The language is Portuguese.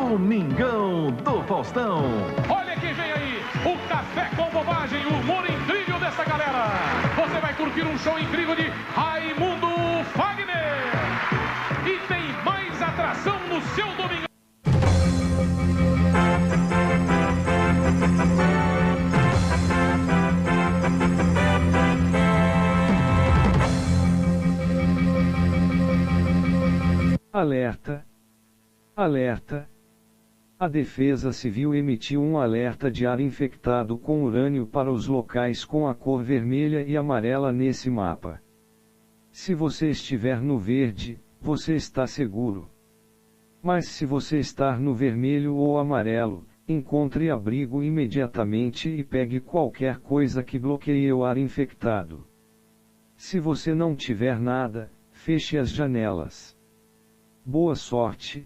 Domingão do Faustão. Olha quem vem aí, o Café com Bobagem, o humor incrível dessa galera. Você vai curtir um show incrível de Raimundo Fagner. E tem mais atração no seu Domingão. Alerta! Alerta! A Defesa Civil emitiu um alerta de ar infectado com urânio para os locais com a cor vermelha e amarela nesse mapa. Se você estiver no verde, você está seguro. Mas se você estar no vermelho ou amarelo, encontre abrigo imediatamente e pegue qualquer coisa que bloqueie o ar infectado. Se você não tiver nada, feche as janelas. Boa sorte!